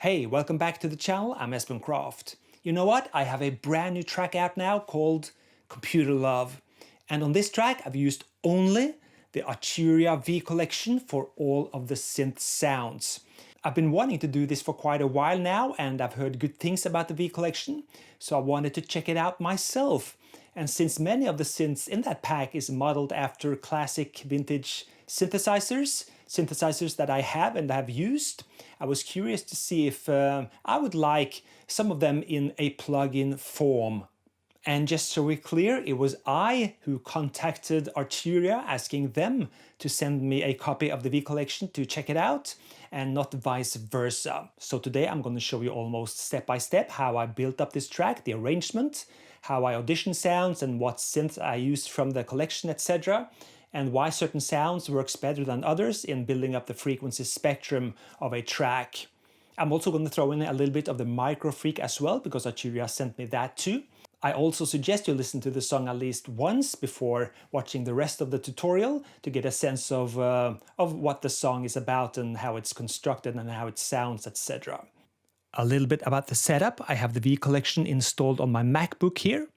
Hey, welcome back to the channel. I'm Espen Croft. You know what? I have a brand new track out now called Computer Love. And on this track, I've used only the Arturia V-collection for all of the synth sounds. I've been wanting to do this for quite a while now, and I've heard good things about the V-collection, so I wanted to check it out myself. And since many of the synths in that pack is modeled after classic vintage synthesizers that I have and have used, I was curious to see if I would like some of them in a plugin form. And just so we're clear, it was I who contacted Arturia asking them to send me a copy of the V-collection to check it out, and not vice versa. So today I'm going to show you almost step by step how I built up this track, the arrangement, how I audition sounds and what synth I used from the collection, etc. and why certain sounds works better than others in building up the frequency spectrum of a track. I'm also going to throw in a little bit of the micro freak as well, because Arturia sent me that too. I also suggest you listen to the song at least once before watching the rest of the tutorial to get a sense of what the song is about and how it's constructed and how it sounds, etc. A little bit about the setup. I have the V-collection installed on my MacBook here.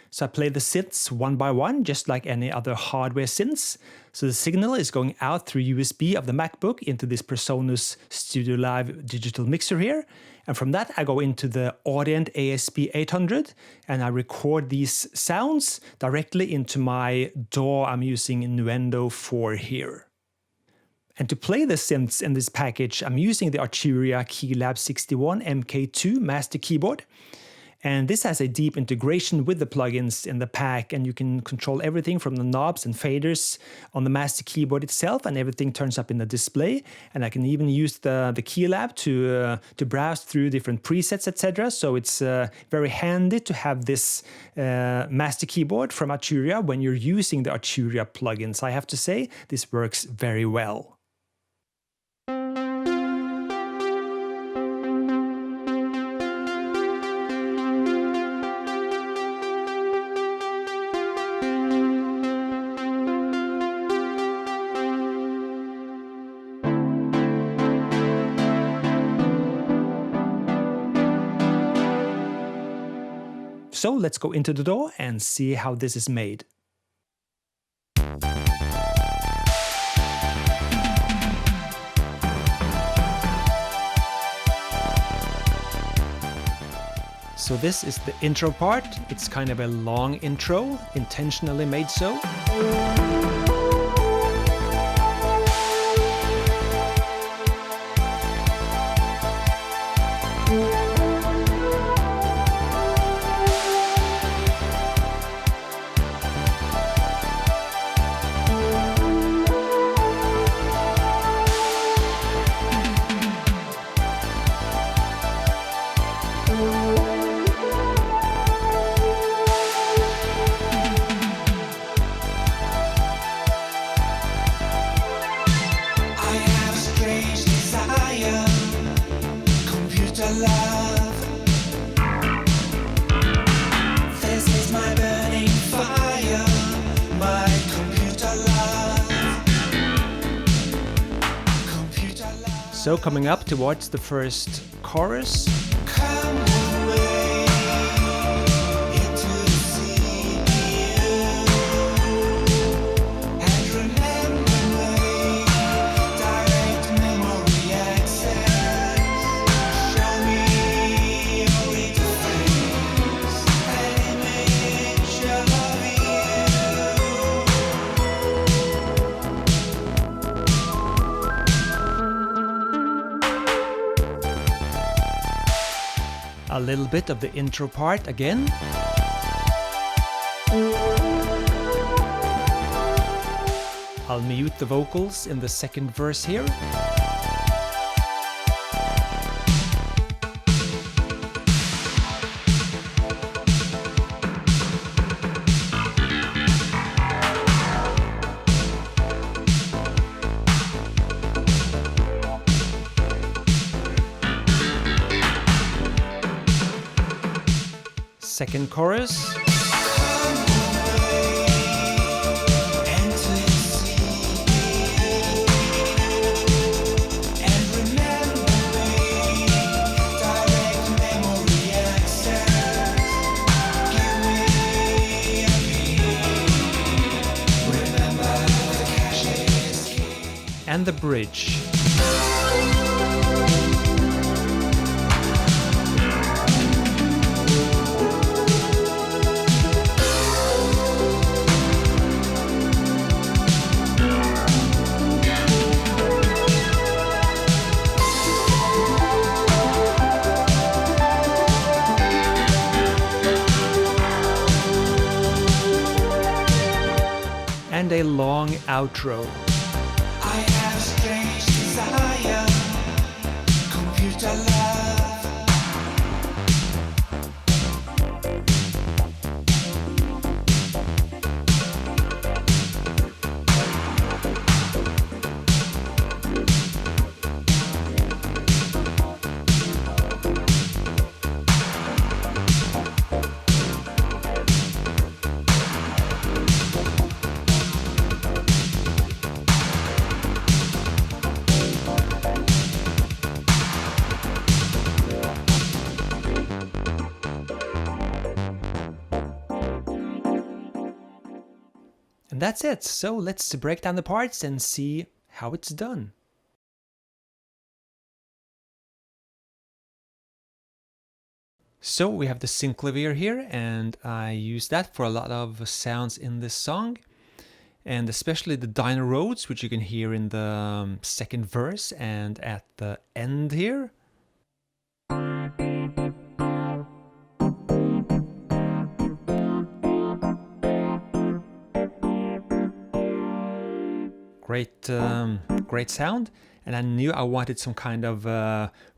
So I play the synths one by one, just like any other hardware synths. So the signal is going out through USB of the MacBook into this PreSonus Studio Live digital mixer here. And from that I go into the Audient ASP800 and I record these sounds directly into my DAW I'm using Nuendo 4 here. And to play the synths in this package, I'm using the Arturia Keylab 61 MK2 master keyboard. And this has a deep integration with the plugins in the pack, and you can control everything from the knobs and faders on the master keyboard itself, and everything turns up in the display. And I can even use the Keylab to browse through different presets, etc. So it's very handy to have this master keyboard from Arturia when you're using the Arturia plugins. I have to say, this works very well. So let's go into the DAW and see how this is made. So this is the intro part. It's kind of a long intro, intentionally made so. So coming up towards the first chorus. A little bit of the intro part again. I'll mute the vocals in the second verse here. Second chorus. and the bridge. And a long outro. I have a strange desire, computer love. And that's it. So let's break down the parts and see how it's done. So we have the synclavier here, and I use that for a lot of sounds in this song, and especially the Dino Roads, which you can hear in the second verse and at the end here. Great sound, and I knew I wanted some kind of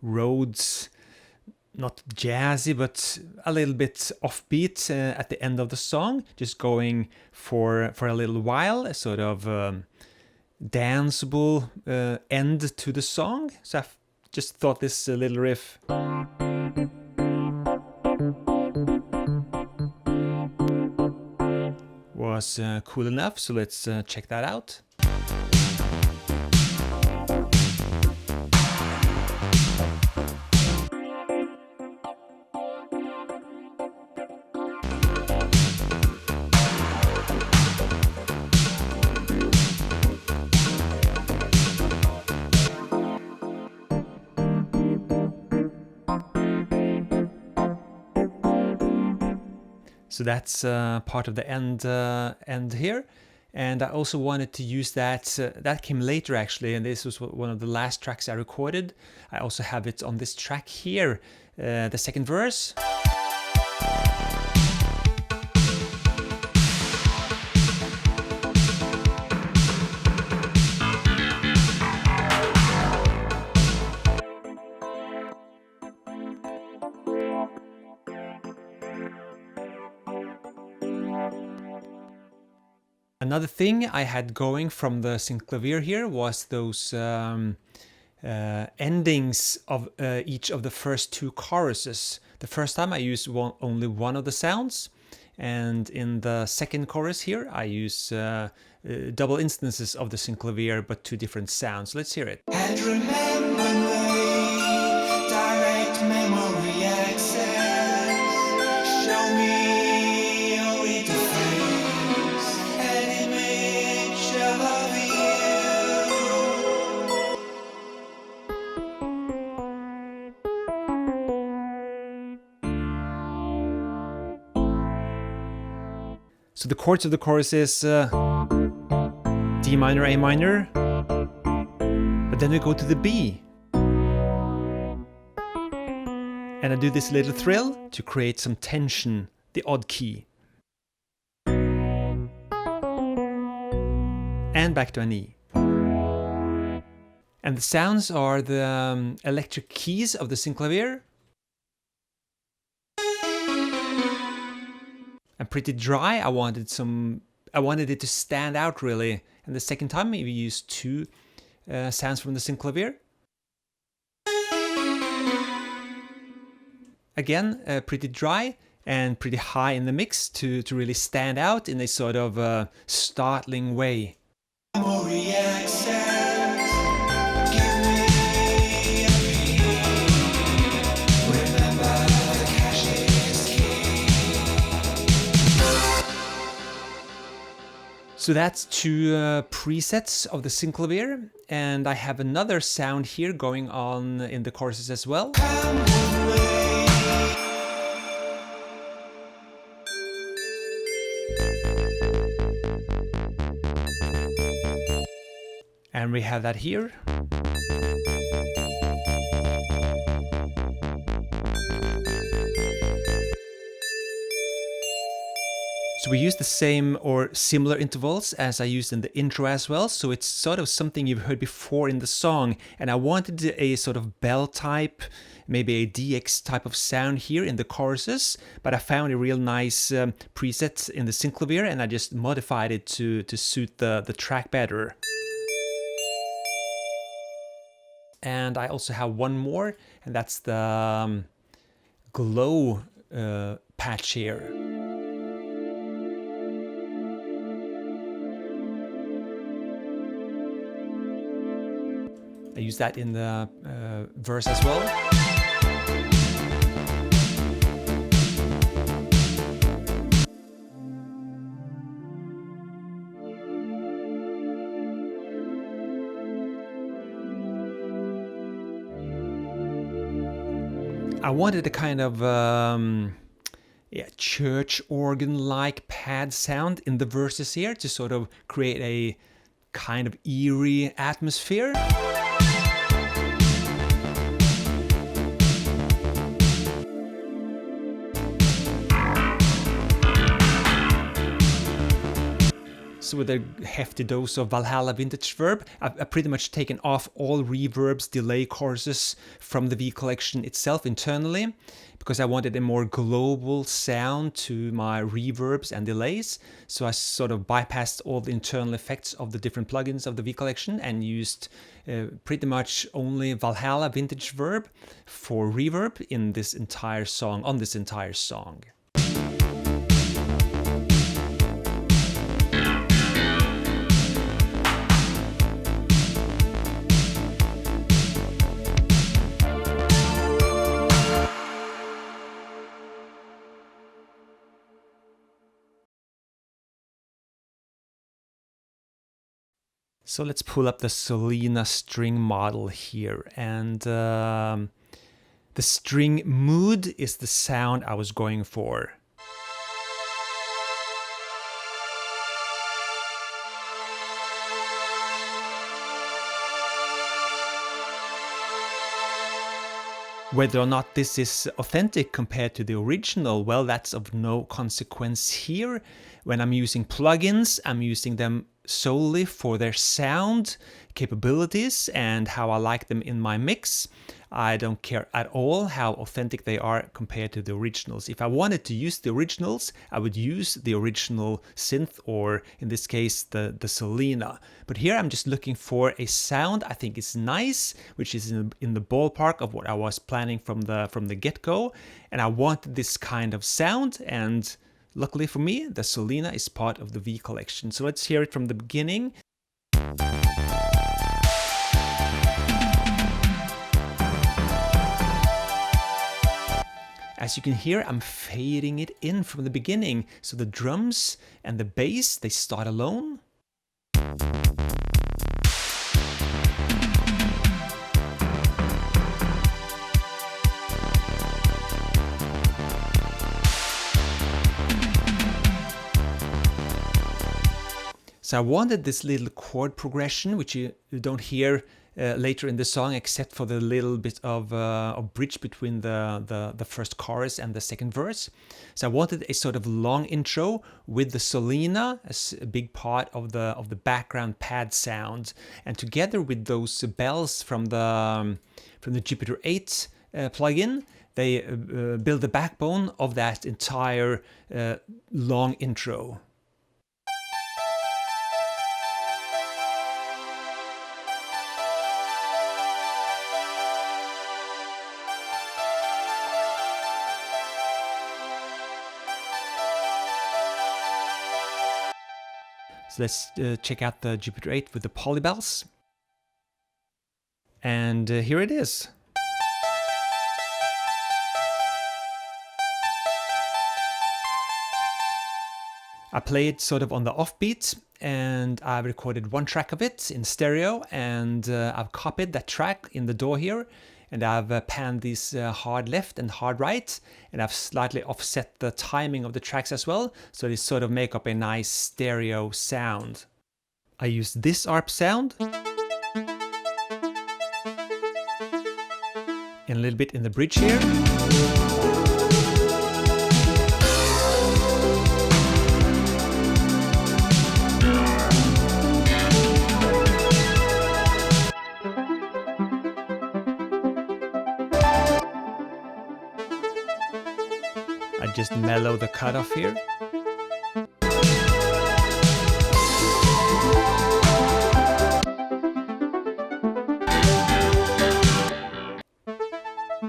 Rhodes, not jazzy, but a little bit offbeat at the end of the song, just going for a little while, a sort of danceable end to the song. So I just thought this little riff was cool enough, so let's check that out. So that's part of the end here, and I also wanted to use that. That came later actually, and this was one of the last tracks I recorded. I also have it on this track here, the second verse. Another thing I had going from the synclavier here was those endings of each of the first two choruses. The first time I used only one of the sounds, and in the second chorus here I use double instances of the synclavier but two different sounds. Let's hear it. And remember me, direct memory access. Show me your interface, an image of you. So the chords of the chorus is D minor, A minor, but then we go to the B. And I do this little trill to create some tension, the odd key. And back to an E. And the sounds are the electric keys of the synclavier. And pretty dry. I wanted it to stand out really. And the second time we used two sounds from the synclavier. Again, pretty dry and pretty high in the mix to really stand out in a sort of startling way. Memory access, give me a key. Remember the cache is key. So that's two presets of the synclavier, and I have another sound here going on in the choruses as well. And we have that here. So we use the same or similar intervals as I used in the intro as well, so it's sort of something you've heard before in the song, and I wanted a sort of bell type, maybe a DX type of sound here in the choruses, but I found a real nice preset in the synclavier, and I just modified it to suit the track better. And I also have one more, and that's the glow patch here. I use that in the verse as well. I wanted a kind of church organ-like pad sound in the verses here to sort of create a kind of eerie atmosphere. So with a hefty dose of Valhalla Vintage Verb, I've pretty much taken off all reverbs, delay choruses from the V-collection itself internally, because I wanted a more global sound to my reverbs and delays. So I sort of bypassed all the internal effects of the different plugins of the V-collection and used pretty much only Valhalla Vintage Verb for reverb in this entire song, on this entire song. So let's pull up the Selena string model here, and the string mood is the sound I was going for. Whether or not this is authentic compared to the original, well, that's of no consequence here. When I'm using plugins, I'm using them solely for their sound capabilities and how I like them in my mix. I don't care at all how authentic they are compared to the originals. If I wanted to use the originals, I would use the original synth, or in this case the Selena. But here I'm just looking for a sound I think is nice, which is in the ballpark of what I was planning from the get-go, and I wanted this kind of sound, and luckily for me, the Selena is part of the V collection. So let's hear it from the beginning. As you can hear, I'm fading it in from the beginning. So the drums and the bass, they start alone. So I wanted this little chord progression, which you don't hear later in the song, except for the little bit of bridge between the first chorus and the second verse. So I wanted a sort of long intro with the Selena as a big part of the background pad sound, and together with those bells from the Jupiter 8 plugin, they build the backbone of that entire long intro. So let's check out the Jupiter 8 with the polybells. And here it is. I play it sort of on the offbeat, and I've recorded one track of it in stereo, and I've copied that track in the DAW here, and I've panned these hard left and hard right, and I've slightly offset the timing of the tracks as well, so they sort of make up a nice stereo sound. I used this ARP sound, and a little bit in the bridge here. I just mellow the cutoff here.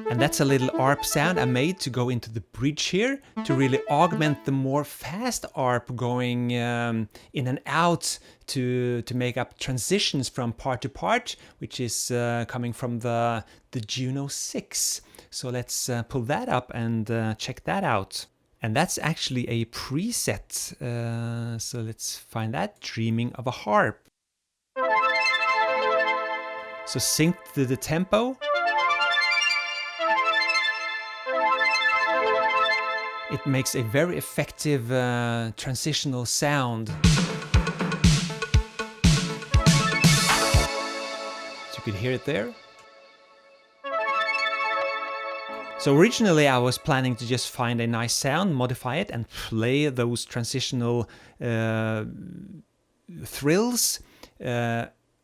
And that's a little ARP sound I made to go into the bridge here, to really augment the more fast ARP going in and out, to make up transitions from part to part, which is coming from the Juno 6. So let's pull that up and check that out. And that's actually a preset. So let's find that, Dreaming of a Harp. So sync to the tempo. It makes a very effective transitional sound. So you could hear it there. So originally I was planning to just find a nice sound, modify it, and play those transitional thrills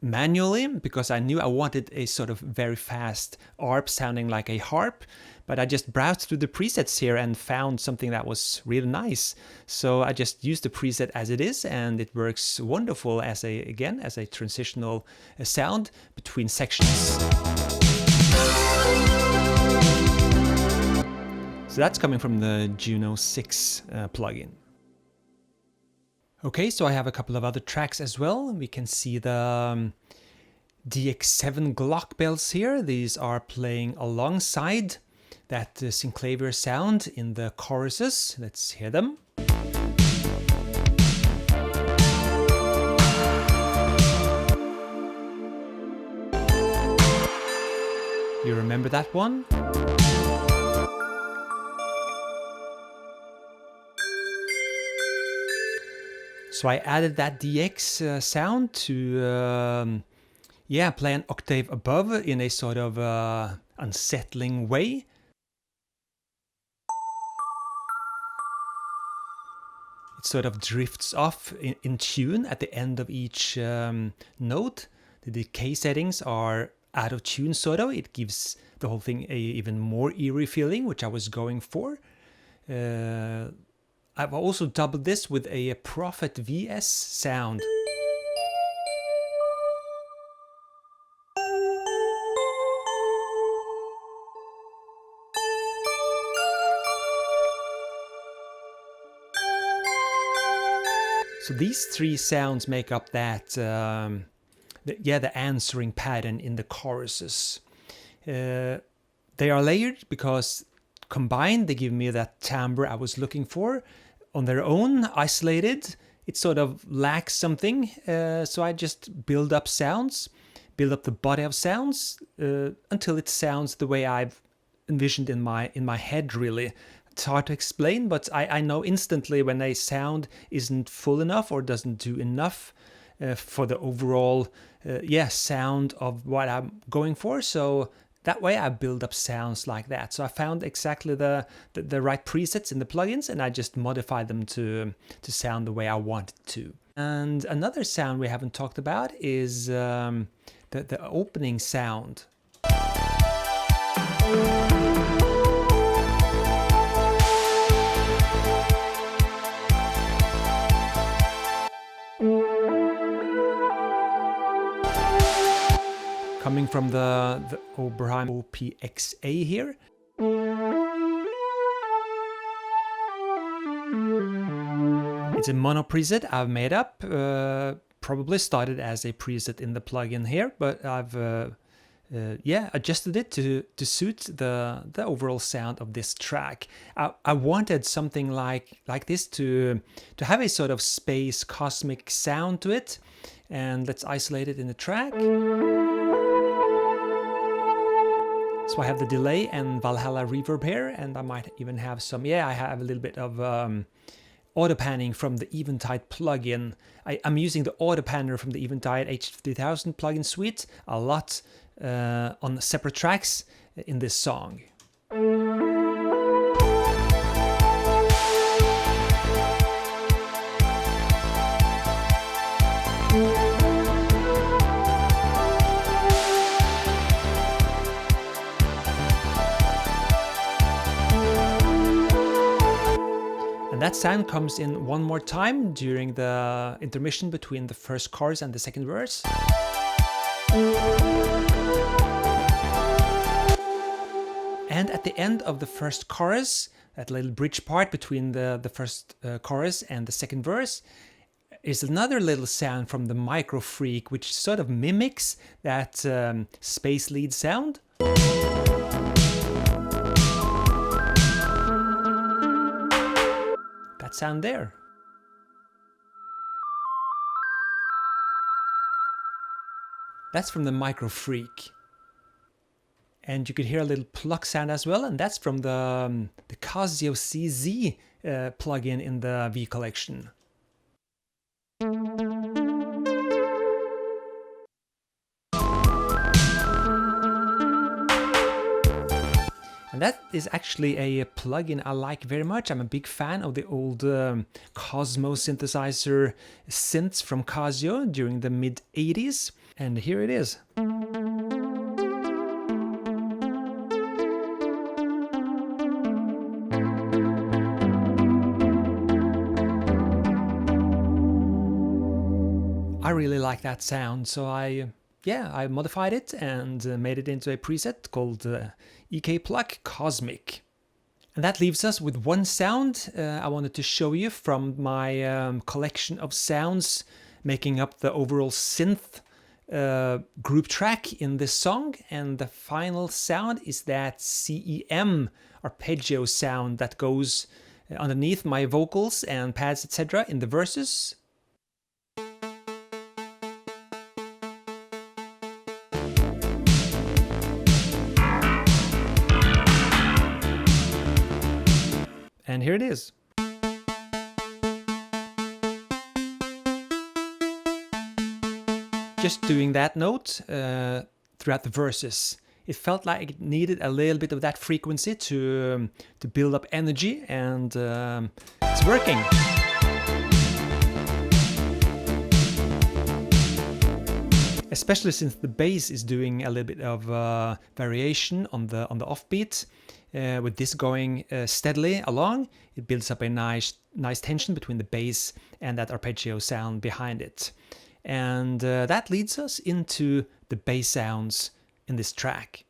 manually, because I knew I wanted a sort of very fast ARP sounding like a harp. But I just browsed through the presets here and found something that was really nice. So I just used the preset as it is, and it works wonderful as a transitional sound between sections. So that's coming from the Juno 6 plugin. Okay, so I have a couple of other tracks as well. We can see the DX7 Glock bells here. These are playing alongside that synclavier sound in the choruses. Let's hear them. You remember that one? So I added that DX sound to play an octave above in a sort of unsettling way. It sort of drifts off in tune at the end of each note. The decay settings are out of tune sort of. It gives the whole thing a even more eerie feeling, which I was going for. I've also doubled this with a Prophet VS sound. So these three sounds make up that, the answering pattern in the choruses. They are layered because combined they give me that timbre I was looking for. On their own, isolated, it sort of lacks something. So I just build up sounds, build up the body of sounds until it sounds the way I've envisioned in my head, really. It's hard to explain, but I know instantly when a sound isn't full enough or doesn't do enough for the overall sound of what I'm going for. So that way I build up sounds like that. So I found exactly the right presets in the plugins, and I just modified them to sound the way I want it to. And another sound we haven't talked about is the opening sound. Coming from the Oberheim OPXA here. It's a mono preset I've made up, probably started as a preset in the plugin here, but I've yeah, adjusted it to suit the overall sound of this track. I wanted something like this to have a sort of space cosmic sound to it, and let's isolate it in the track. So I have the delay and Valhalla reverb here, and I might even have some, yeah, I have a little bit of auto panning from the Eventide plugin. I'm using the auto panner from the Eventide H3000 plugin suite a lot on separate tracks in this song. That sound comes in one more time during the intermission between the first chorus and the second verse. And at the end of the first chorus, that little bridge part between the first chorus and the second verse, is another little sound from the Micro Freak, which sort of mimics that space lead sound. Sound there. That's from the Micro Freak. And you could hear a little pluck sound as well, and that's from the Casio CZ plugin in the V-collection. And that is actually a plugin I like very much. I'm a big fan of the old Cosmo synthesizer synths from Casio during the mid-80s. And here it is. I really like that sound, so I modified it and made it into a preset called EK Pluck Cosmic. And that leaves us with one sound I wanted to show you from my collection of sounds making up the overall synth group track in this song. And the final sound is that CEM arpeggio sound that goes underneath my vocals and pads, etc. in the verses. And here it is. Just doing that note throughout the verses. It felt like it needed a little bit of that frequency to build up energy, and it's working. Especially since the bass is doing a little bit of variation on the offbeat. With this going steadily along, it builds up a nice tension between the bass and that arpeggio sound behind it. And that leads us into the bass sounds in this track.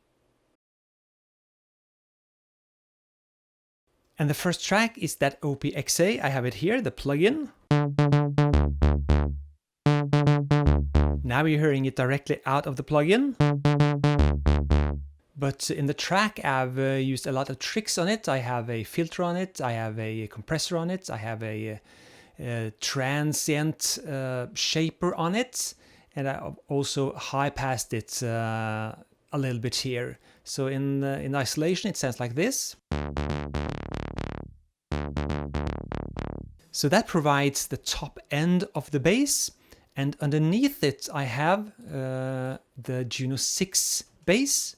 And the first track is that OPXA. I have it here, the plugin. Now you're hearing it directly out of the plugin. But in the track, I've used a lot of tricks on it. I have a filter on it, I have a compressor on it, I have a transient shaper on it, and I also high-passed it a little bit here. So in isolation, it sounds like this. So that provides the top end of the bass, and underneath it, I have the Juno 6 bass.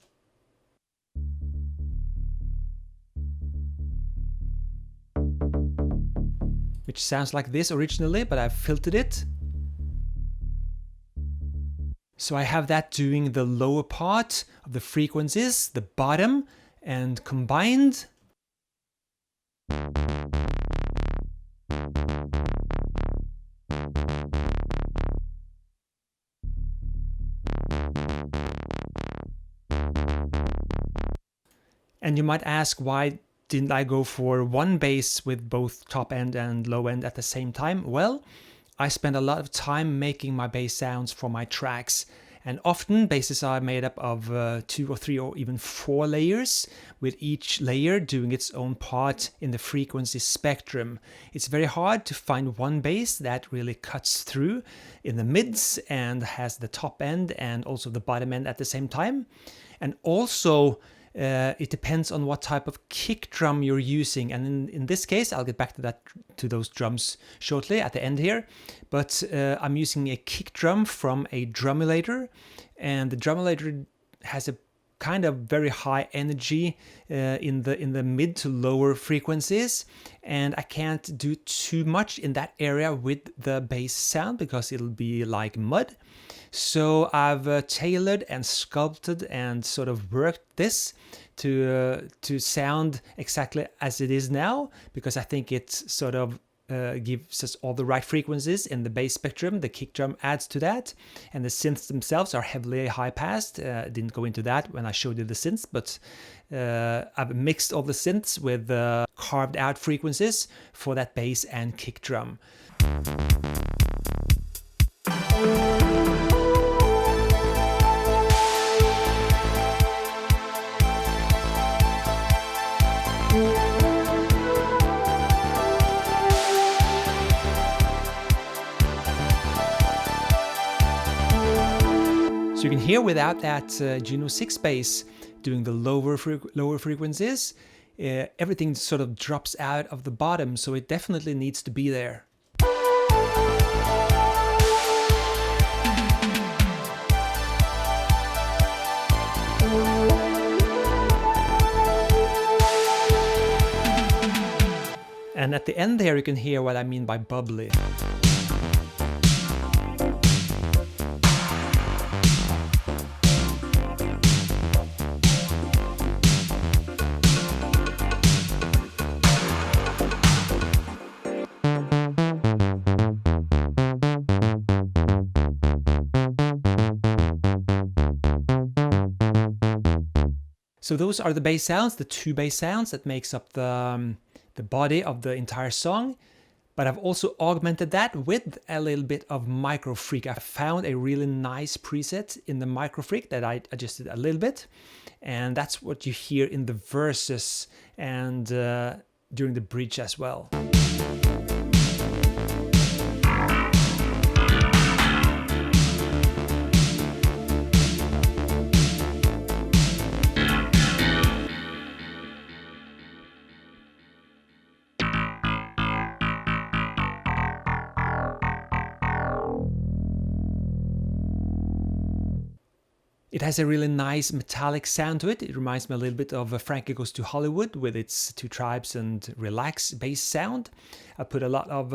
Which sounds like this originally, but I've filtered it. So I have that doing the lower part of the frequencies, the bottom, and combined. And you might ask, why didn't I go for one bass with both top end and low end at the same time? Well, I spend a lot of time making my bass sounds for my tracks, And often basses are made up of 2 or 3 or even 4 layers, with each layer doing its own part in the frequency spectrum. It's very hard to find one bass that really cuts through in the mids and has the top end and also the bottom end at the same time. And also it depends on what type of kick drum you're using, and in this case I'll get back to those drums shortly at the end here, but I'm using a kick drum from a drum emulator, and the drum emulator has a kind of very high energy in the mid to lower frequencies, and I can't do too much in that area with the bass sound because it'll be like mud. So I've tailored and sculpted and sort of worked this to sound exactly as it is now, because I think it sort of gives us all the right frequencies in the bass spectrum. The kick drum adds to that, and the synths themselves are heavily high passed. Didn't go into that when I showed you the synths, but I've mixed all the synths with carved out frequencies for that bass and kick drum. So you can hear without that Juno 6 bass doing the lower frequencies, everything sort of drops out of the bottom, so it definitely needs to be there. And at the end there you can hear what I mean by bubbly. So those are the bass sounds, the 2 bass sounds that makes up the body of the entire song. But I've also augmented that with a little bit of Micro Freak. I found a really nice preset in the Micro Freak that I adjusted a little bit. And that's what you hear in the verses and during the bridge as well. It has a really nice metallic sound to it. It reminds me a little bit of Frankie Goes to Hollywood with its 2 Tribes and Relax bass sound. I put a lot of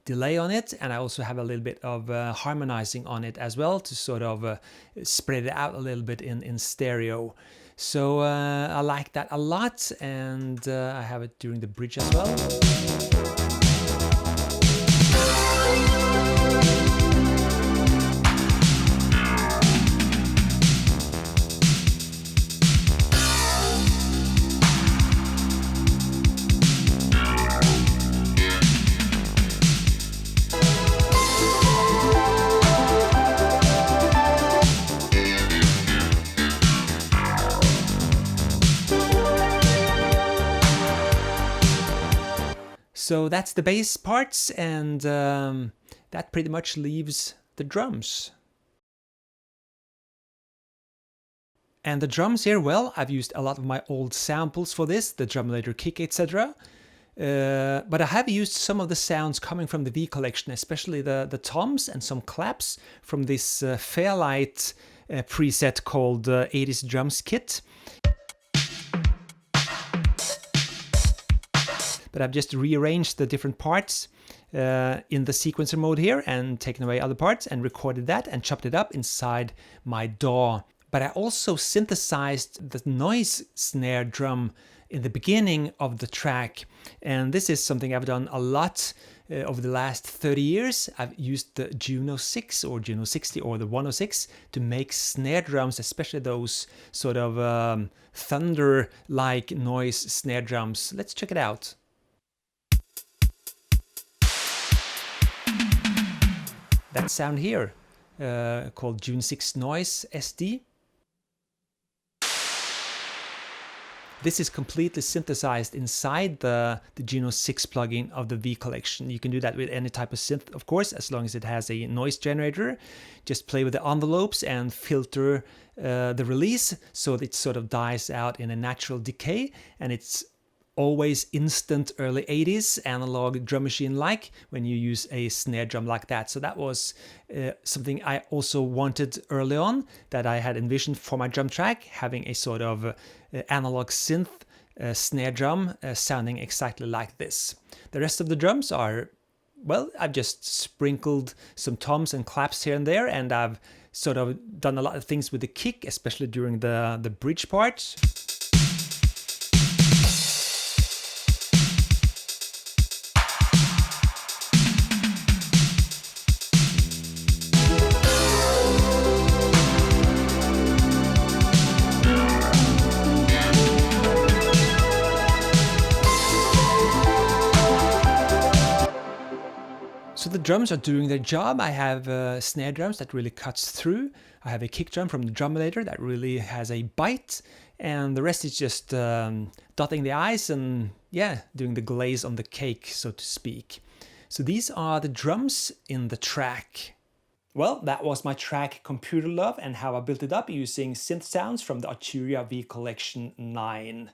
delay on it, and I also have a little bit of harmonizing on it as well to sort of spread it out a little bit in stereo. So I like that a lot, and I have it during the bridge as well. So that's the bass parts, and that pretty much leaves the drums. And the drums here, well, I've used a lot of my old samples for this, the drum emulator kick, etc. But I have used some of the sounds coming from the V-collection, especially the toms and some claps from this Fairlight preset called 80s Drums Kit. But I've just rearranged the different parts in the sequencer mode here and taken away other parts and recorded that and chopped it up inside my DAW. But I also synthesized the noise snare drum in the beginning of the track, and this is something I've done a lot over the last 30 years. I've used the Juno 6 or Juno 60 or the 106 to make snare drums, especially those sort of thunder-like noise snare drums. Let's check it out. That sound here. called June 6 Noise SD. This is completely synthesized inside the Juno 6 plugin of the V-collection. You can do that with any type of synth, of course, as long as it has a noise generator. Just play with the envelopes and filter the release so that it sort of dies out in a natural decay, and it's always instant early 80s analog drum machine like when you use a snare drum like that. So that was something I also wanted early on, that I had envisioned for my drum track, having a sort of analog synth snare drum sounding exactly like this. The rest of the drums are, well, I've just sprinkled some toms and claps here and there, and I've sort of done a lot of things with the kick, especially during the bridge part. So the drums are doing their job. I have snare drums that really cuts through. I have a kick drum from the Drumulator that really has a bite. And the rest is just dotting the I's and, yeah, doing the glaze on the cake, so to speak. So these are the drums in the track. Well, that was my track Computer Love and how I built it up using synth sounds from the Arturia V-collection 9.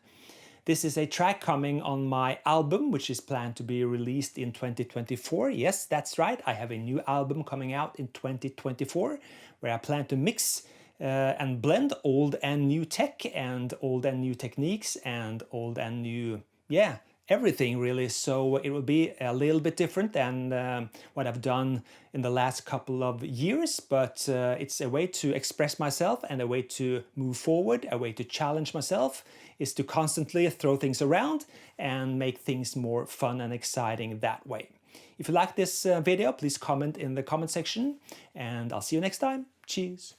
This is a track coming on my album, which is planned to be released in 2024. Yes, that's right. I have a new album coming out in 2024, where I plan to mix and blend old and new tech and old and new techniques and old and new, yeah, everything really. So it will be a little bit different than what I've done in the last couple of years, but it's a way to express myself and a way to move forward, a way to challenge myself, is to constantly throw things around and make things more fun and exciting that way. If you like this video, please comment in the comment section, and I'll see you next time. Cheers.